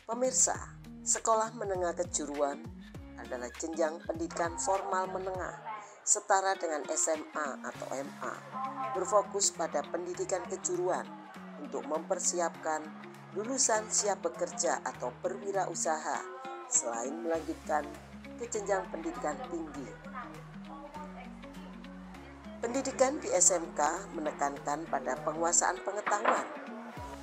Pemirsa, sekolah menengah kejuruan adalah jenjang pendidikan formal menengah setara dengan SMA atau MA, berfokus pada pendidikan kejuruan untuk mempersiapkan lulusan siap bekerja atau berwirausaha selain melanjutkan ke jenjang pendidikan tinggi. Pendidikan di SMK menekankan pada penguasaan pengetahuan,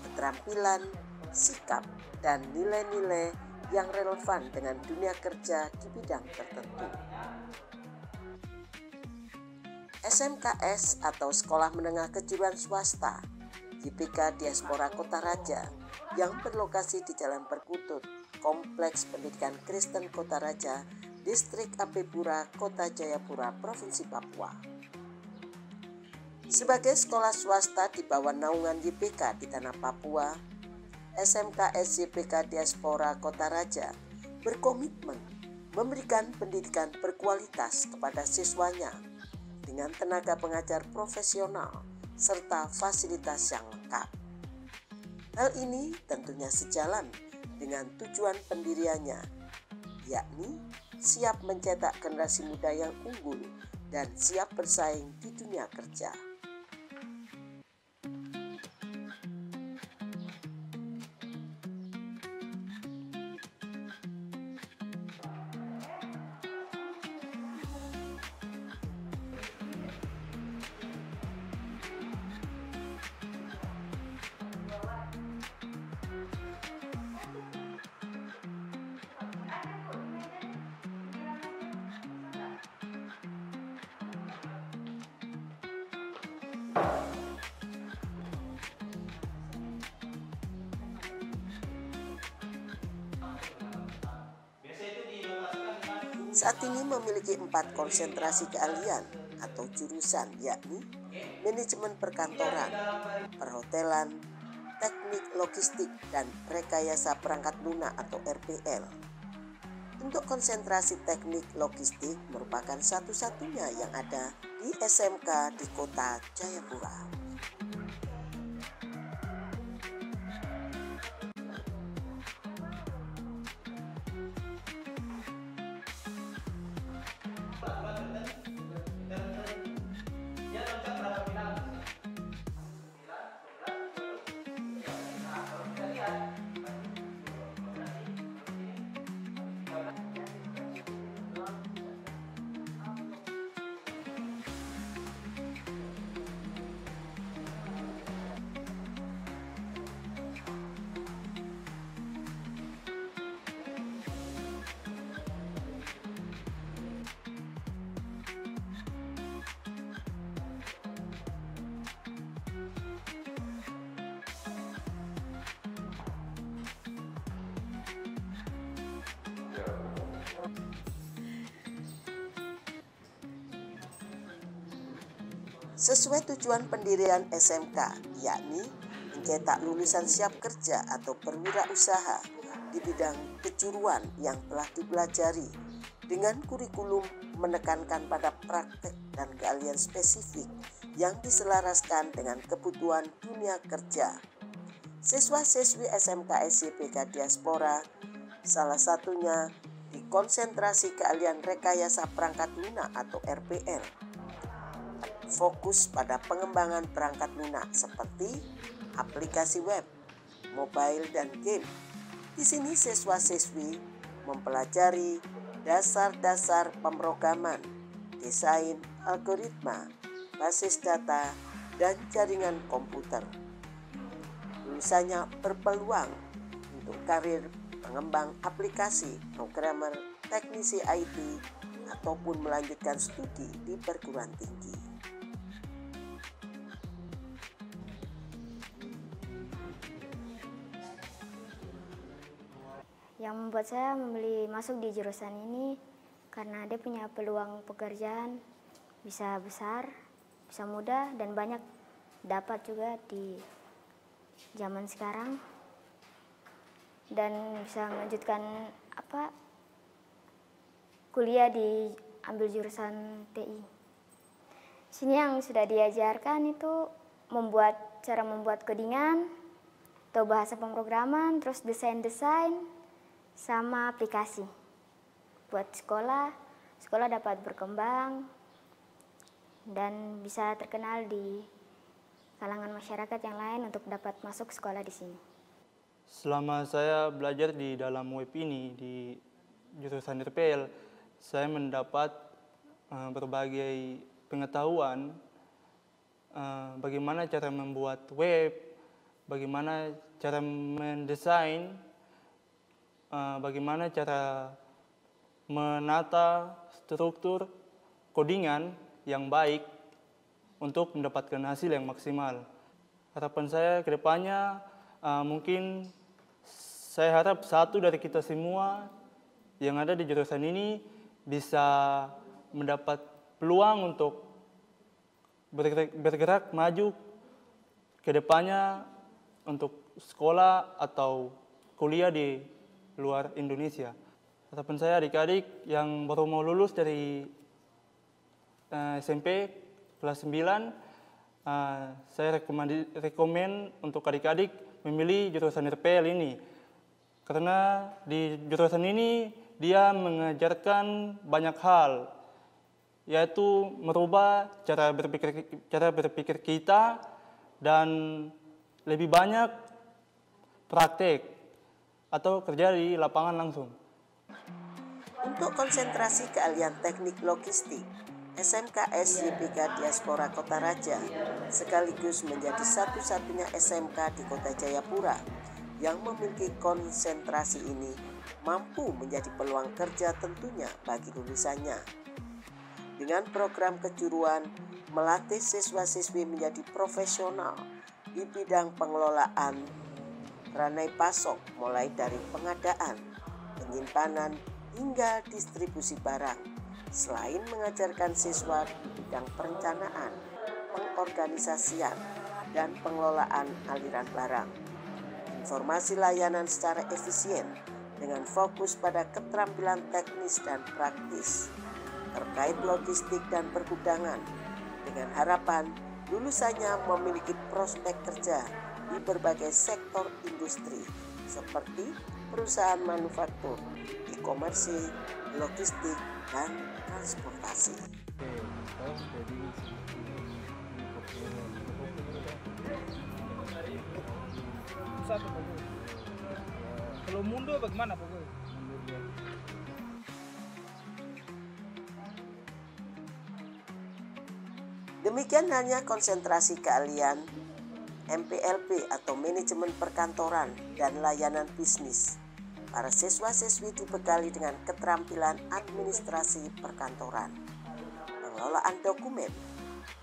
keterampilan, sikap, dan nilai-nilai yang relevan dengan dunia kerja di bidang tertentu. SMKS atau Sekolah Menengah Kejuruan Swasta YPK Diaspora Kota Raja yang berlokasi di Jalan Perkutut, Kompleks Pendidikan Kristen Kota Raja, Distrik Apipura, Kota Jayapura, Provinsi Papua. Sebagai sekolah swasta di bawah naungan YPK di tanah Papua, SMKS YPK Diaspora Kota Raja berkomitmen memberikan pendidikan berkualitas kepada siswanya dengan tenaga pengajar profesional serta fasilitas yang lengkap. Hal ini tentunya sejalan dengan tujuan pendiriannya, yakni siap mencetak generasi muda yang unggul dan siap bersaing di dunia kerja. Saat ini memiliki 4 konsentrasi keahlian atau jurusan, yakni manajemen perkantoran, perhotelan, teknik logistik, dan rekayasa perangkat lunak atau RPL. Untuk konsentrasi teknik logistik merupakan satu-satunya yang ada di SMK di Kota Jayapura. Sesuai tujuan pendirian SMK, yakni mencetak lulusan siap kerja atau berwirausaha di bidang kejuruan yang telah dipelajari dengan kurikulum menekankan pada praktek dan keahlian spesifik yang diselaraskan dengan kebutuhan dunia kerja. Siswa-siswi SMKS YPK Diaspora salah satunya di konsentrasi keahlian rekayasa perangkat lunak atau RPL, fokus pada pengembangan perangkat lunak seperti aplikasi web, mobile, dan game. Di sini siswa-siswi mempelajari dasar-dasar pemrograman, desain, algoritma, basis data, dan jaringan komputer. Lulusannya berpeluang untuk karir pengembang aplikasi, programmer, teknisi IT, ataupun melanjutkan studi di perguruan tinggi. Yang membuat saya memilih masuk di jurusan ini karena dia punya peluang pekerjaan bisa besar, bisa mudah, dan banyak dapat juga di zaman sekarang, dan bisa melanjutkan kuliah di ambil jurusan TI. Sini yang sudah diajarkan itu cara membuat codingan, atau bahasa pemrograman, terus desain-desain, sama aplikasi. Buat sekolah dapat berkembang dan bisa terkenal di kalangan masyarakat yang lain untuk dapat masuk sekolah di sini. Selama saya belajar di dalam web ini, di jurusan RPL, saya mendapat berbagai pengetahuan bagaimana cara membuat web, bagaimana cara mendesain, bagaimana cara menata struktur codingan yang baik untuk mendapatkan hasil yang maksimal. Harapan saya ke depannya mungkin saya harap satu dari kita semua yang ada di jurusan ini bisa mendapat peluang untuk bergerak maju ke depannya untuk sekolah atau kuliah di luar Indonesia. Harapan saya adik-adik yang baru mau lulus dari SMP kelas 9, saya rekomen untuk adik-adik memilih jurusan RPL ini. Karena di jurusan ini dia mengajarkan banyak hal, yaitu merubah cara berpikir kita dan lebih banyak praktek atau kerja di lapangan langsung. Untuk konsentrasi keahlian teknik logistik, SMKS YPK Diaspora Kota Raja sekaligus menjadi satu-satunya SMK di Kota Jayapura yang memiliki konsentrasi ini mampu menjadi peluang kerja tentunya bagi lulusannya. Dengan program kejuruan melatih siswa-siswi menjadi profesional di bidang pengelolaan ranai pasok mulai dari pengadaan, penyimpanan, hingga distribusi barang. Selain mengajarkan siswa di bidang perencanaan, pengorganisasian, dan pengelolaan aliran barang, informasi layanan secara efisien dengan fokus pada keterampilan teknis dan praktis terkait logistik dan pergudangan, dengan harapan lulusannya memiliki prospek kerja di berbagai sektor industri seperti perusahaan manufaktur, e-komersi, logistik, dan transportasi. Kalau mundur bagaimana pokoknya? Demikian hanya konsentrasi keahlian MPLB atau manajemen perkantoran dan layanan bisnis. Para siswa-siswi dibekali dengan keterampilan administrasi perkantoran, pengelolaan dokumen,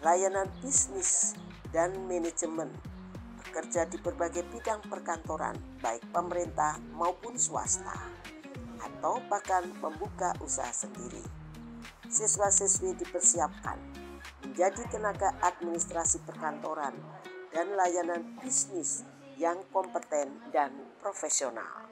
layanan bisnis, dan manajemen. Bekerja di berbagai bidang perkantoran, baik pemerintah maupun swasta, atau bahkan membuka usaha sendiri. Siswa-siswi dipersiapkan menjadi tenaga administrasi perkantoran dan layanan bisnis yang kompeten dan profesional.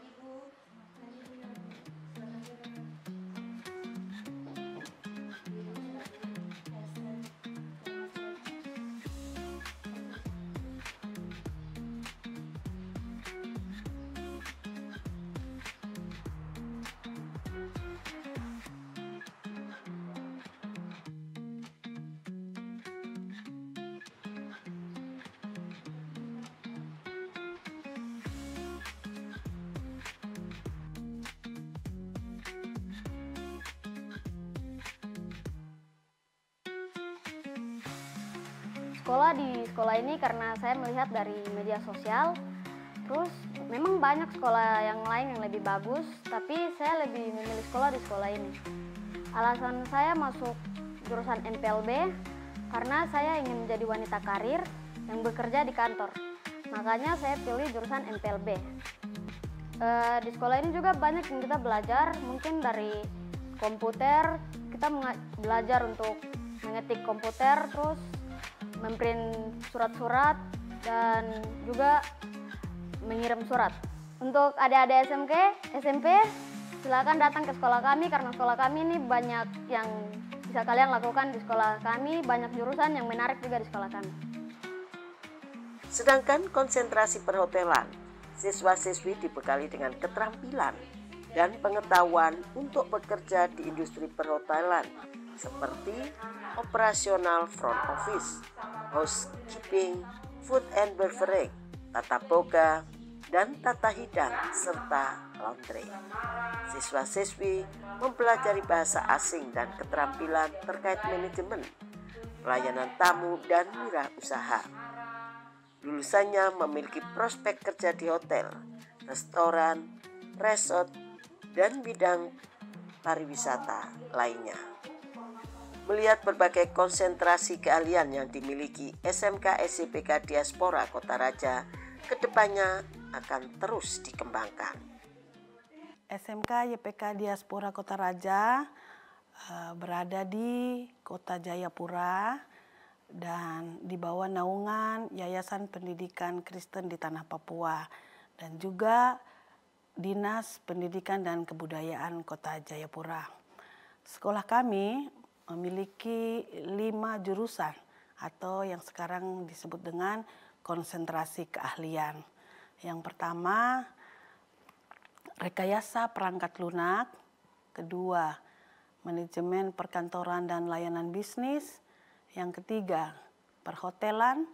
Di sekolah ini karena saya melihat dari media sosial, terus memang banyak sekolah yang lain yang lebih bagus, tapi saya lebih memilih sekolah di sekolah ini. Alasan saya masuk jurusan MPLB karena saya ingin menjadi wanita karir yang bekerja di kantor. Makanya saya pilih jurusan MPLB. Di sekolah ini juga banyak yang kita belajar, mungkin dari komputer, kita belajar untuk mengetik komputer, terus memprint surat-surat, dan juga mengirim surat. Untuk adik-adik SMP, silakan datang ke sekolah kami karena sekolah kami ini banyak yang bisa kalian lakukan di sekolah kami, banyak jurusan yang menarik juga di sekolah kami. Sedangkan konsentrasi perhotelan Siswa-siswi dibekali dengan keterampilan dan pengetahuan untuk bekerja di industri perhotelan seperti operasional front office, housekeeping, food and beverage, tata boga, dan tata hidang, serta laundry. Siswa-siswi mempelajari bahasa asing dan keterampilan terkait manajemen, pelayanan tamu, dan wirausaha. Lulusannya memiliki prospek kerja di hotel, restoran, resort, dan bidang pariwisata lainnya. Melihat berbagai konsentrasi keahlian yang dimiliki SMK SIPK Diaspora Kota Raja, kedepannya akan terus dikembangkan. SMK YPK Diaspora Kota Raja berada di Kota Jayapura dan di bawah naungan Yayasan Pendidikan Kristen di Tanah Papua dan juga Dinas Pendidikan dan Kebudayaan Kota Jayapura. Sekolah kami memiliki 5 jurusan atau yang sekarang disebut dengan konsentrasi keahlian. Yang pertama, rekayasa perangkat lunak. Kedua, manajemen perkantoran dan layanan bisnis. Yang ketiga, perhotelan.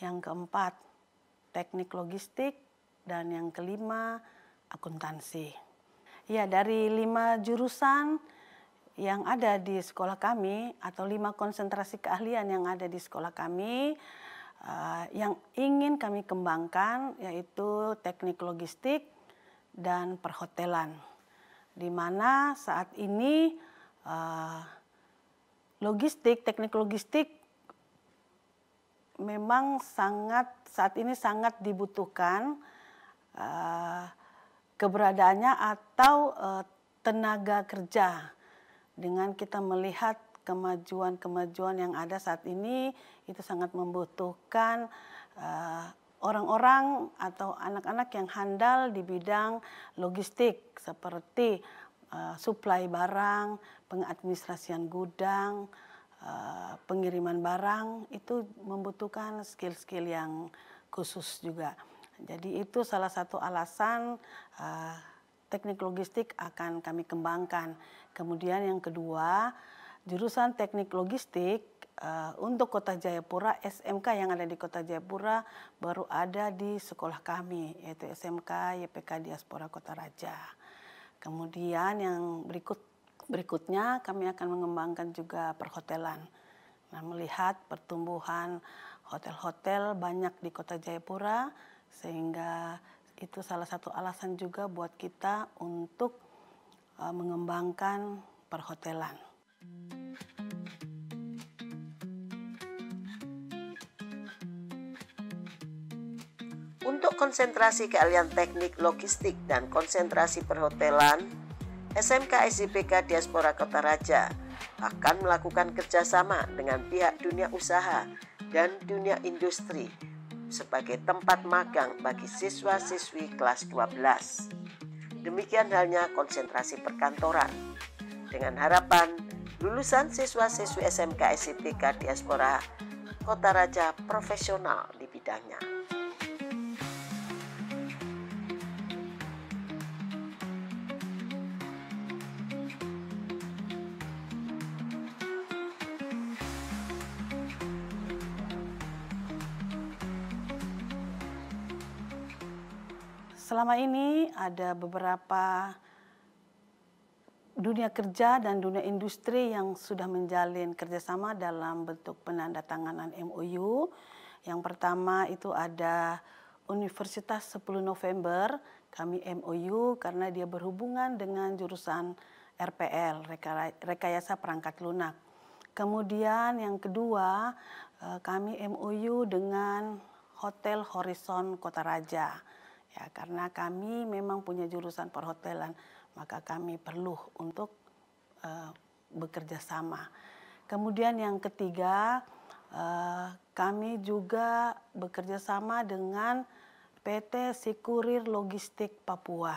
Yang keempat, teknik logistik. Dan yang kelima, akuntansi. Ya, dari 5 jurusan yang ada di sekolah kami atau 5 konsentrasi keahlian yang ada di sekolah kami, yang ingin kami kembangkan yaitu teknik logistik dan perhotelan, di mana saat ini teknik logistik memang saat ini sangat dibutuhkan keberadaannya atau tenaga kerja. Dengan kita melihat kemajuan-kemajuan yang ada saat ini, itu sangat membutuhkan orang-orang atau anak-anak yang handal di bidang logistik seperti suplai barang, pengadministrasian gudang, pengiriman barang, itu membutuhkan skill-skill yang khusus juga. Jadi itu salah satu alasan teknik logistik akan kami kembangkan. Kemudian yang kedua, jurusan teknik logistik untuk Kota Jayapura, SMK yang ada di Kota Jayapura baru ada di sekolah kami, yaitu SMK YPK Diaspora Kota Raja. Kemudian yang berikutnya kami akan mengembangkan juga perhotelan. Nah, melihat pertumbuhan hotel-hotel banyak di Kota Jayapura, sehingga itu salah satu alasan juga buat kita untuk mengembangkan perhotelan. Untuk konsentrasi keahlian teknik logistik dan konsentrasi perhotelan, SMK SIPK Diaspora Kota Raja akan melakukan kerjasama dengan pihak dunia usaha dan dunia industri sebagai tempat magang bagi siswa-siswi kelas 12. Demikian halnya konsentrasi perkantoran, dengan harapan lulusan siswa-siswi SMK SIPK Diaspora Kota Raja profesional di bidangnya. Selama ini ada beberapa dunia kerja dan dunia industri yang sudah menjalin kerjasama dalam bentuk penandatanganan MOU. Yang pertama itu ada Universitas 10 November, kami MOU karena dia berhubungan dengan jurusan RPL, Rekayasa Perangkat Lunak. Kemudian yang kedua, kami MOU dengan Hotel Horizon Kota Raja. Ya, karena kami memang punya jurusan perhotelan, maka kami perlu untuk bekerja sama. Kemudian yang ketiga, kami juga bekerja sama dengan PT Sikurir Logistik Papua.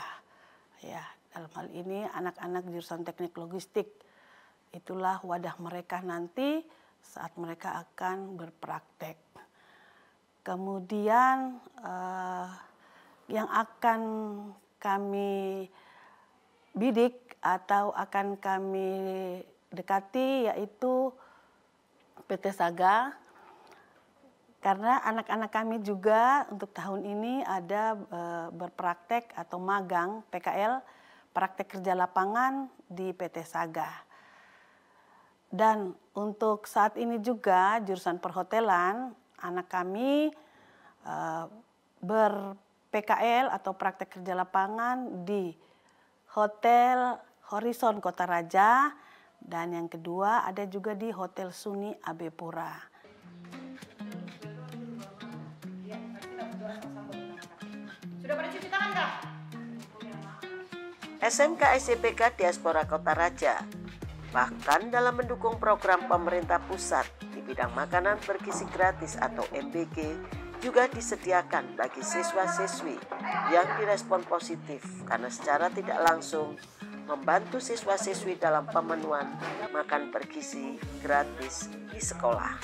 Ya, dalam hal ini anak-anak jurusan teknik logistik, itulah wadah mereka nanti saat mereka akan berpraktek. Kemudian yang akan kami bidik atau akan kami dekati yaitu PT Saga, karena anak-anak kami juga untuk tahun ini ada berpraktek atau magang PKL, praktek kerja lapangan di PT Saga. Dan untuk saat ini juga jurusan perhotelan, anak kami ber-PKL atau praktek kerja lapangan di Hotel Horizon Kota Raja, dan yang kedua ada juga di Hotel Suni Abepura. Sudah pada cuci tangan kah? SMK SIPK Diaspora Kota Raja bahkan dalam mendukung program pemerintah pusat di bidang makanan bergizi gratis atau MBG juga disediakan bagi siswa-siswi yang direspon positif karena secara tidak langsung membantu siswa-siswi dalam pemenuhan makan bergizi gratis di sekolah.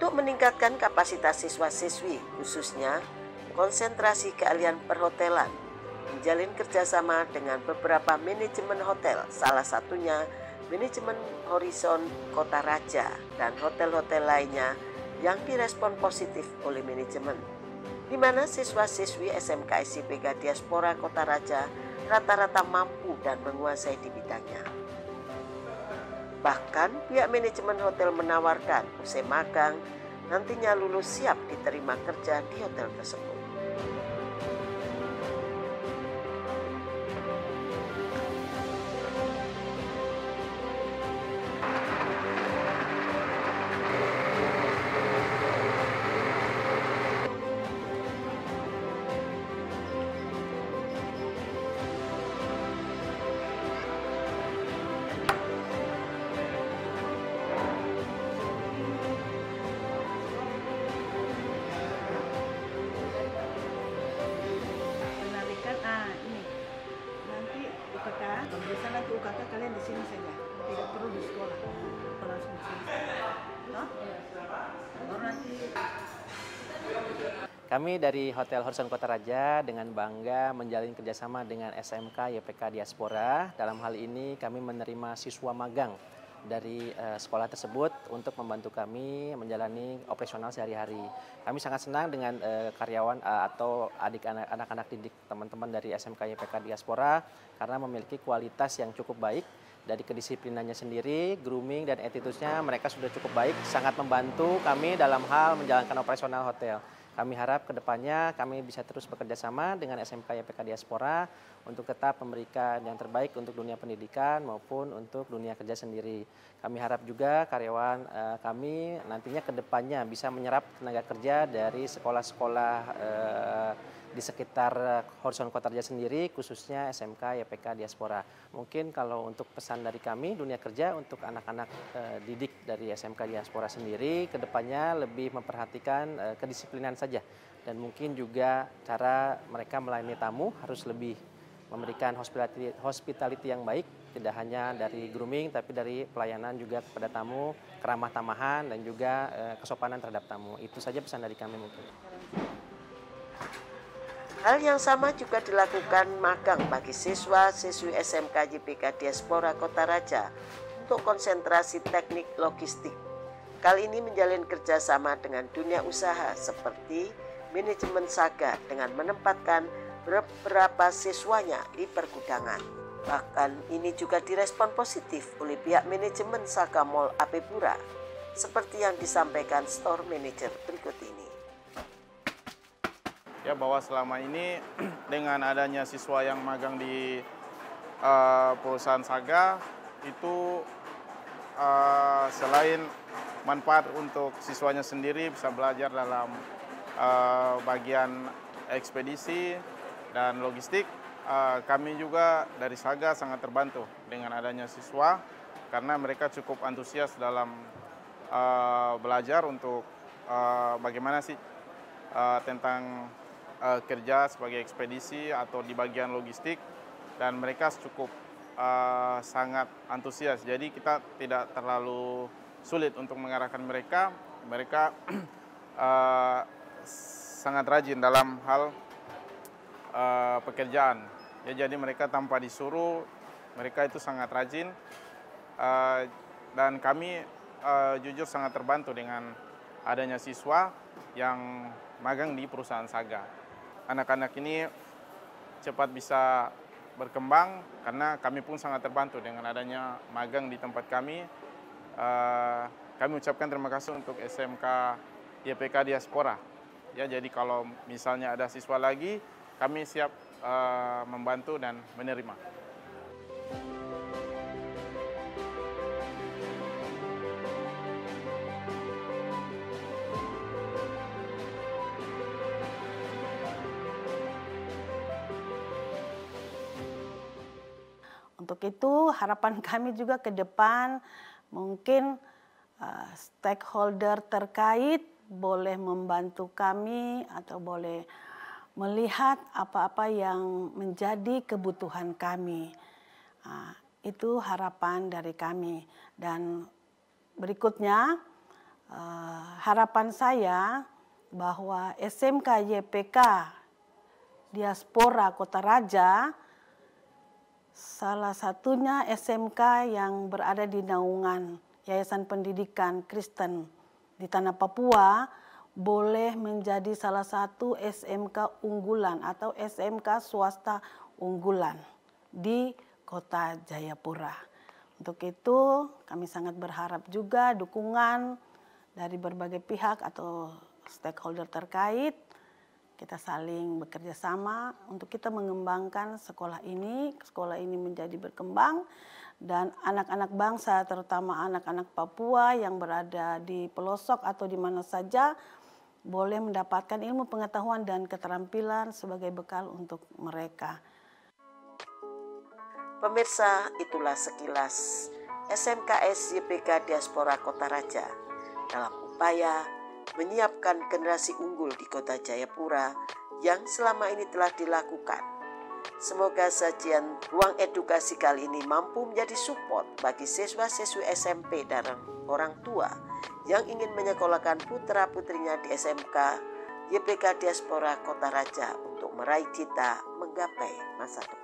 Untuk meningkatkan kapasitas siswa-siswi, khususnya konsentrasi keahlian perhotelan, menjalin kerjasama dengan beberapa manajemen hotel, salah satunya manajemen Horizon Kota Raja dan hotel-hotel lainnya yang direspon positif oleh manajemen, di mana siswa-siswi SMK SIPK Diaspora Kota Raja rata-rata mampu dan menguasai di bidangnya. Bahkan pihak manajemen hotel menawarkan usai magang nantinya lulus siap diterima kerja di hotel tersebut. Bisa nanti UKK kalian di sini saja, tidak perlu di sekolah, langsung di sini. No? Baru nanti. Kami dari Hotel Horizon Kota Raja dengan bangga menjalin kerjasama dengan SMK YPK Diaspora. Dalam hal ini kami menerima siswa magang dari sekolah tersebut untuk membantu kami menjalani operasional sehari-hari. Kami sangat senang dengan karyawan atau anak-anak didik teman-teman dari SMK YPK Diaspora karena memiliki kualitas yang cukup baik. Dari kedisiplinannya sendiri, grooming dan attitude-nya mereka sudah cukup baik, sangat membantu kami dalam hal menjalankan operasional hotel. Kami harap ke depannya kami bisa terus bekerja sama dengan SMK YPK Diaspora untuk tetap memberikan yang terbaik untuk dunia pendidikan maupun untuk dunia kerja sendiri. Kami harap juga karyawan kami nantinya ke depannya bisa menyerap tenaga kerja dari sekolah-sekolah di sekitar Horizon Kota Raja sendiri, khususnya SMK YPK Diaspora. Mungkin kalau untuk pesan dari kami, dunia kerja untuk anak-anak didik dari SMK Diaspora sendiri, kedepannya lebih memperhatikan kedisiplinan saja. Dan mungkin juga cara mereka melayani tamu harus lebih memberikan hospitality yang baik, tidak hanya dari grooming, tapi dari pelayanan juga kepada tamu, keramah tamahan, dan juga kesopanan terhadap tamu. Itu saja pesan dari kami mungkin. Hal yang sama juga dilakukan magang bagi siswa-siswi SMK YPK Diaspora Kota Raja untuk konsentrasi teknik logistik. Kali ini menjalin kerjasama dengan dunia usaha seperti manajemen Saga dengan menempatkan beberapa siswanya di pergudangan. Bahkan ini juga direspon positif oleh pihak manajemen Saga Mall AP Pura, seperti yang disampaikan store manager berikut ini. Ya, bahwa selama ini dengan adanya siswa yang magang di perusahaan Saga itu selain manfaat untuk siswanya sendiri bisa belajar dalam bagian ekspedisi dan logistik, kami juga dari Saga sangat terbantu dengan adanya siswa karena mereka cukup antusias dalam belajar untuk bagaimana sih tentang kerja sebagai ekspedisi atau di bagian logistik, dan mereka cukup sangat antusias. Jadi kita tidak terlalu sulit untuk mengarahkan mereka. Mereka sangat rajin dalam hal pekerjaan. Ya, jadi mereka tanpa disuruh, mereka itu sangat rajin. Dan kami jujur sangat terbantu dengan adanya siswa yang magang di perusahaan Saga. Anak-anak ini cepat bisa berkembang karena kami pun sangat terbantu dengan adanya magang di tempat kami. Kami ucapkan terima kasih untuk SMK YPK Diaspora. Ya, jadi kalau misalnya ada siswa lagi, kami siap membantu dan menerima. Untuk itu harapan kami juga ke depan mungkin stakeholder terkait boleh membantu kami atau boleh melihat apa-apa yang menjadi kebutuhan kami. Itu harapan dari kami. Dan berikutnya harapan saya bahwa SMK YPK Diaspora Kota Raja salah satunya SMK yang berada di naungan Yayasan Pendidikan Kristen di Tanah Papua boleh menjadi salah satu SMK unggulan atau SMK swasta unggulan di Kota Jayapura. Untuk itu kami sangat berharap juga dukungan dari berbagai pihak atau stakeholder terkait. Kita saling bekerja sama untuk kita mengembangkan sekolah ini menjadi berkembang, dan anak-anak bangsa terutama anak-anak Papua yang berada di pelosok atau di mana saja boleh mendapatkan ilmu pengetahuan dan keterampilan sebagai bekal untuk mereka. Pemirsa, itulah sekilas SMKS YPK Diaspora Kota Raja dalam upaya menyiapkan generasi unggul di Kota Jayapura yang selama ini telah dilakukan. Semoga sajian ruang edukasi kali ini mampu menjadi support bagi siswa-siswi SMP dan orang tua yang ingin menyekolahkan putra-putrinya di SMK YPK Diaspora Kota Raja untuk meraih cita menggapai masa depan.